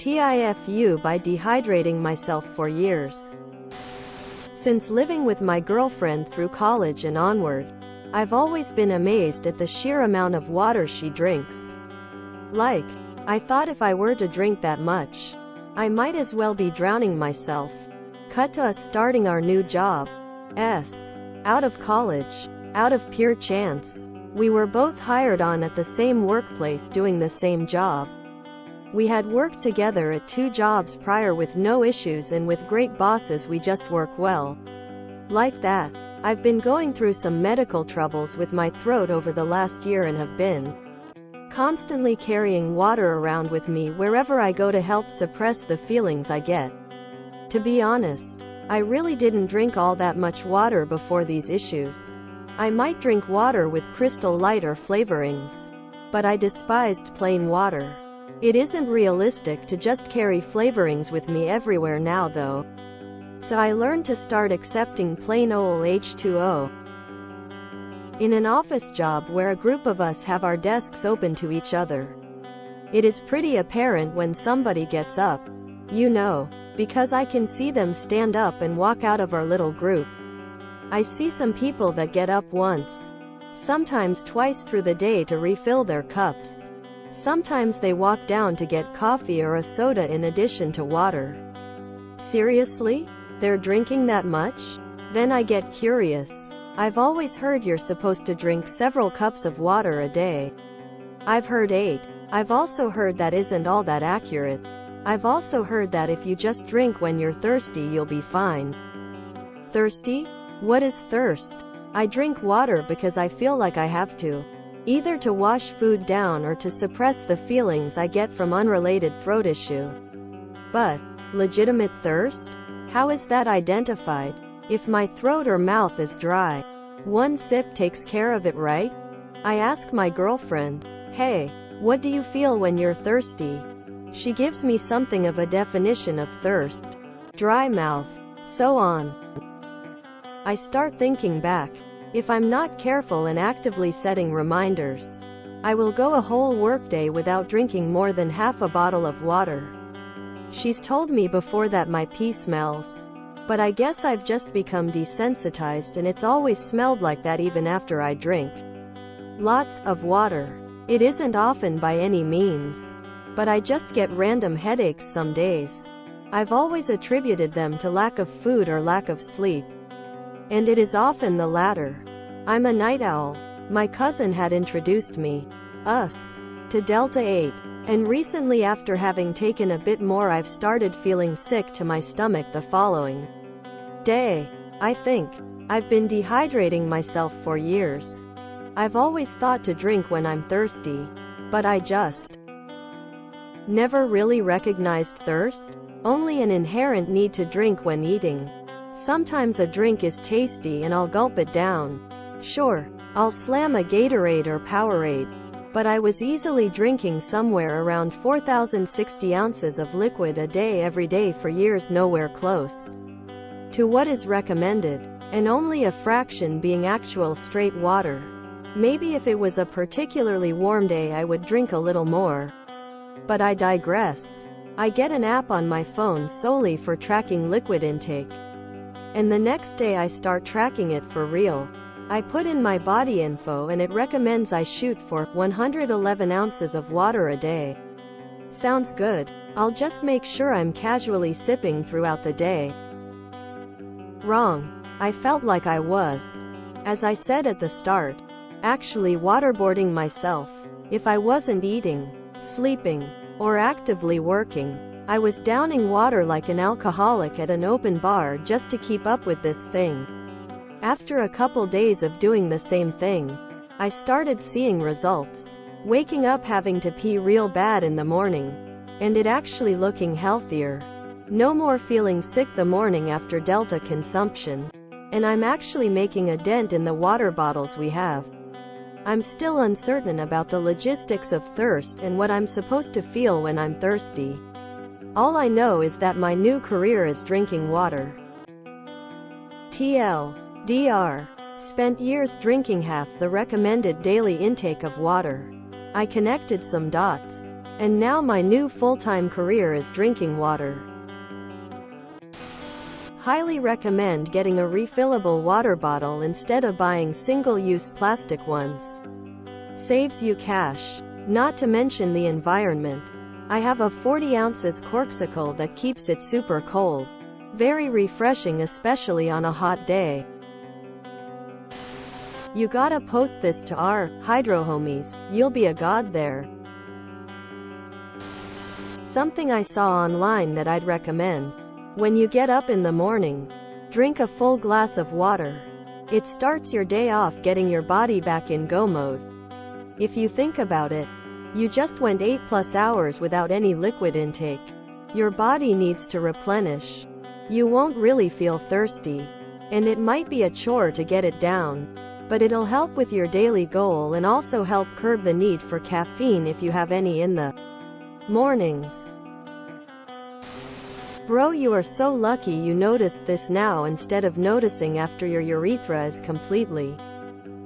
TIFU by dehydrating myself for years. Since living with my girlfriend through college and onward, I've always been amazed at the sheer amount of water she drinks. I thought if I were to drink that much, I might as well be drowning myself. Cut to us starting our new job. Out of college. Out of pure chance. We were both hired on at the same workplace doing the same job. We had worked together at 2 jobs prior with no issues, and with great bosses we just work well. Like that. I've been going through some medical troubles with my throat over the last year and have been constantly carrying water around with me wherever I go to help suppress the feelings I get. To be honest, I really didn't drink all that much water before these issues. I might drink water with Crystal Light or flavorings, but I despised plain water. It isn't realistic to just carry flavorings with me everywhere now though. So I learned to start accepting plain ol' H2O. In an office job where a group of us have our desks open to each other, it is pretty apparent when somebody gets up. Because I can see them stand up and walk out of our little group. I see some people that get up once, sometimes twice through the day to refill their cups. Sometimes they walk down to get coffee or a soda in addition to water. Seriously? They're drinking that much? Then I get curious. I've always heard you're supposed to drink several cups of water a day. I've heard 8. I've also heard that isn't all that accurate. I've also heard that if you just drink when you're thirsty you'll be fine. Thirsty? What is thirst? I drink water because I feel like I have to. Either to wash food down or to suppress the feelings I get from unrelated throat issue. But, legitimate thirst? How is that identified? If my throat or mouth is dry, 1 sip takes care of it, right? I ask my girlfriend, "Hey, what do you feel when you're thirsty?" She gives me something of a definition of thirst. Dry mouth. So on. I start thinking back. If I'm not careful and actively setting reminders, I will go a whole workday without drinking more than half a bottle of water. She's told me before that my pee smells. But I guess I've just become desensitized and it's always smelled like that even after I drink lots of water. It isn't often by any means, but I just get random headaches some days. I've always attributed them to lack of food or lack of sleep. And it is often the latter. I'm a night owl. My cousin had introduced us to Delta 8. And recently, after having taken a bit more, I've started feeling sick to my stomach the following day. I think I've been dehydrating myself for years. I've always thought to drink when I'm thirsty, but I just never really recognized thirst. Only an inherent need to drink when eating. Sometimes a drink is tasty and I'll gulp it down. Sure, I'll slam a Gatorade or Powerade. But I was easily drinking somewhere around 4,060 ounces of liquid a day every day for years, nowhere close to what is recommended, and only a fraction being actual straight water. Maybe if it was a particularly warm day I would drink a little more. But I digress. I get an app on my phone solely for tracking liquid intake. And the next day I start tracking it for real. I put in my body info and it recommends I shoot for 111 ounces of water a day. Sounds good. I'll just make sure I'm casually sipping throughout the day. Wrong. I felt like I was, as I said at the start, actually waterboarding myself. If I wasn't eating, sleeping, or actively working, I was downing water like an alcoholic at an open bar just to keep up with this thing. After a couple days of doing the same thing, I started seeing results. Waking up having to pee real bad in the morning, and it actually looking healthier. No more feeling sick the morning after Delta consumption. And I'm actually making a dent in the water bottles we have. I'm still uncertain about the logistics of thirst and what I'm supposed to feel when I'm thirsty. All I know is that my new career is drinking water. TLDR. Spent years drinking half the recommended daily intake of water. I connected some dots. And now my new full-time career is drinking water. Highly recommend getting a refillable water bottle instead of buying single-use plastic ones. Saves you cash. Not to mention the environment. I have a 40 ounces corksicle that keeps it super cold. Very refreshing, especially on a hot day. You gotta post this to our hydro homies. You'll be a god there. Something I saw online that I'd recommend. When you get up in the morning, drink a full glass of water. It starts your day off getting your body back in go mode. If you think about it, you just went 8+ hours without any liquid intake. Your body needs to replenish. You won't really feel thirsty. And it might be a chore to get it down. But it'll help with your daily goal and also help curb the need for caffeine if you have any in the mornings. Bro, you are so lucky you noticed this now instead of noticing after your urethra is completely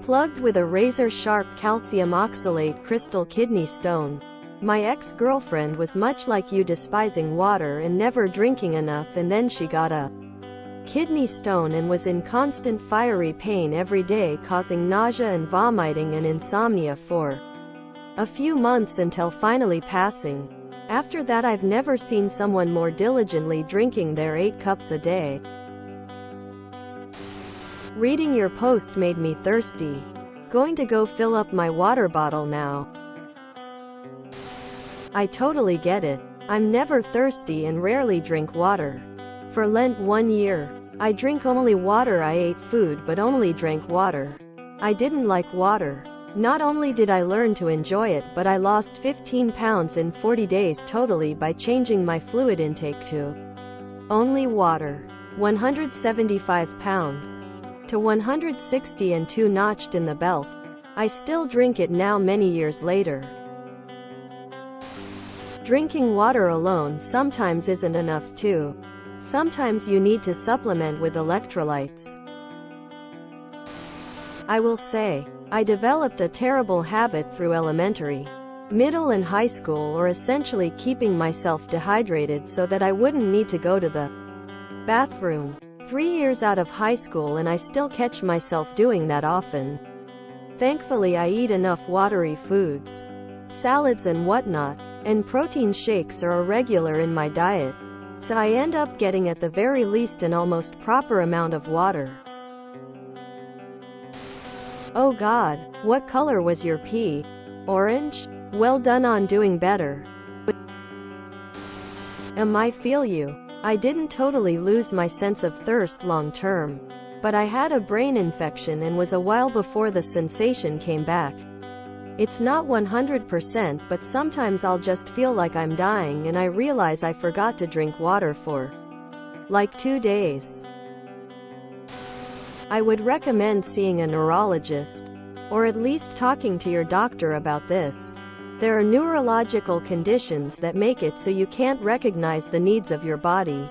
plugged with a razor-sharp calcium oxalate crystal kidney stone. My ex-girlfriend was much like you, despising water and never drinking enough, and then she got a kidney stone and was in constant fiery pain every day, causing nausea and vomiting and insomnia for a few months until finally passing. After that, I've never seen someone more diligently drinking their 8 cups a day. Reading your post made me thirsty. Going to go fill up my water bottle now. I totally get it. I'm never thirsty and rarely drink water. For Lent 1 year, I drink only water. I ate food but only drank water. I didn't like water. Not only did I learn to enjoy it, but I lost 15 pounds in 40 days totally by changing my fluid intake to only water. 175 pounds to 160 and 2 notched in the belt. I still drink it now many years later. Drinking water alone sometimes isn't enough too. Sometimes you need to supplement with electrolytes. I will say, I developed a terrible habit through elementary, middle and high school, or essentially keeping myself dehydrated so that I wouldn't need to go to the bathroom. 3 years out of high school and I still catch myself doing that often. Thankfully I eat enough watery foods, salads and whatnot, and protein shakes are a regular in my diet, so I end up getting at the very least an almost proper amount of water. Oh God, what color was your pee? Orange? Well done on doing better. I feel you. I didn't totally lose my sense of thirst long term, but I had a brain infection and was a while before the sensation came back. It's not 100%, but sometimes I'll just feel like I'm dying and I realize I forgot to drink water for like 2 days. I would recommend seeing a neurologist, or at least talking to your doctor about this. There are neurological conditions that make it so you can't recognize the needs of your body.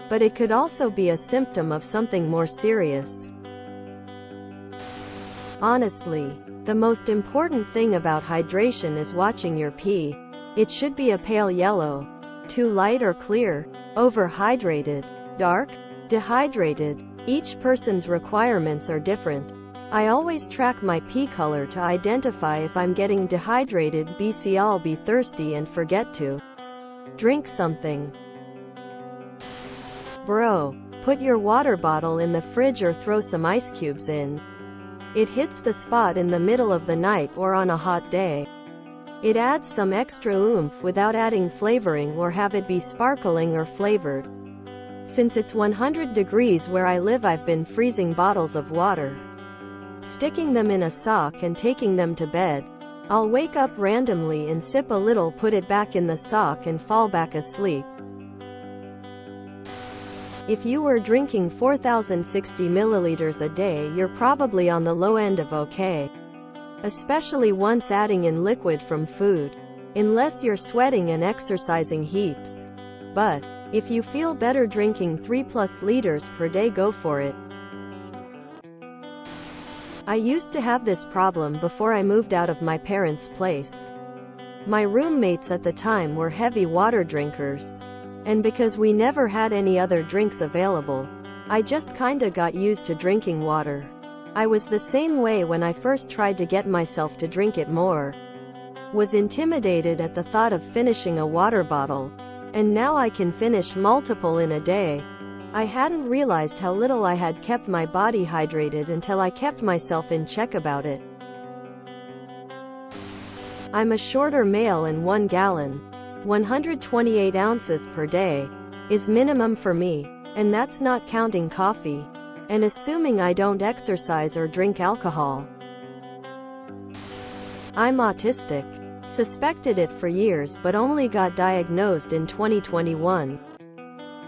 But it could also be a symptom of something more serious. Honestly, the most important thing about hydration is watching your pee. It should be a pale yellow, too light or clear, overhydrated, dark, dehydrated. Each person's requirements are different. I always track my pee color to identify if I'm getting dehydrated. BC, I'll be thirsty and forget to drink something. Bro, put your water bottle in the fridge or throw some ice cubes in. It hits the spot in the middle of the night or on a hot day. It adds some extra oomph without adding flavoring or have it be sparkling or flavored. Since it's 100 degrees where I live, I've been freezing bottles of water, sticking them in a sock and taking them to bed. I'll wake up randomly and sip a little, put it back in the sock and fall back asleep. If you were drinking 4,060 milliliters a day, you're probably on the low end of okay. Especially once adding in liquid from food. Unless you're sweating and exercising heaps. But if you feel better drinking 3+ liters per day, go for it. I used to have this problem before I moved out of my parents' place. My roommates at the time were heavy water drinkers. And because we never had any other drinks available, I just kinda got used to drinking water. I was the same way when I first tried to get myself to drink it more. Was intimidated at the thought of finishing a water bottle. And now I can finish multiple in a day. I hadn't realized how little I had kept my body hydrated until I kept myself in check about it. I'm a shorter male and 1 gallon, 128 ounces per day, is minimum for me, and that's not counting coffee, and assuming I don't exercise or drink alcohol. I'm autistic. Suspected it for years but only got diagnosed in 2021.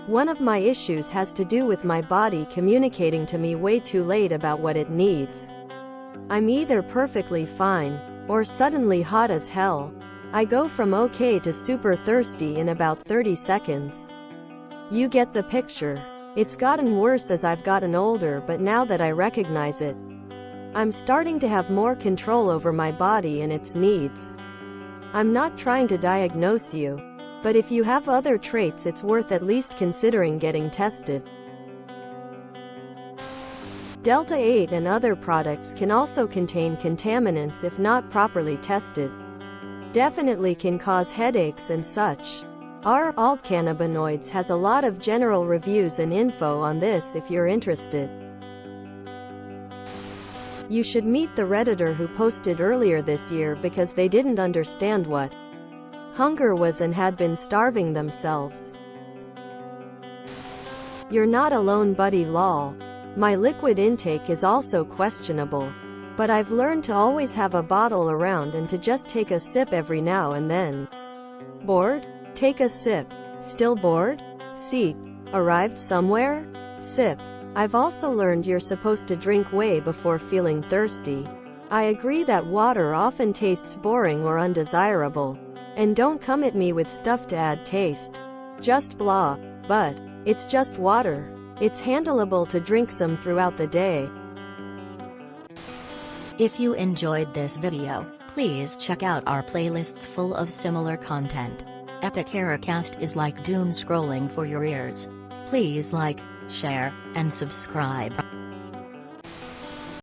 One of my issues has to do with my body communicating to me way too late about what it needs. I'm either perfectly fine, or suddenly hot as hell. I go from okay to super thirsty in about 30 seconds. You get the picture. It's gotten worse as I've gotten older, but now that I recognize it, I'm starting to have more control over my body and its needs. I'm not trying to diagnose you, but if you have other traits, it's worth at least considering getting tested. Delta 8 and other products can also contain contaminants if not properly tested. Definitely can cause headaches and such. Our alt cannabinoids has a lot of general reviews and info on this if you're interested. You should meet the Redditor who posted earlier this year because they didn't understand what hunger was and had been starving themselves. You're not alone, buddy, lol. My liquid intake is also questionable, but I've learned to always have a bottle around and to just take a sip every now and then. Bored? Take a sip. Still bored? Seep. Arrived somewhere? Sip. I've also learned you're supposed to drink way before feeling thirsty. I agree that water often tastes boring or undesirable. And don't come at me with stuff to add taste. Just blah. But it's just water. It's handleable to drink some throughout the day. If you enjoyed this video, please check out our playlists full of similar content. Epic Ericast is like doom scrolling for your ears. Please like, share, and subscribe.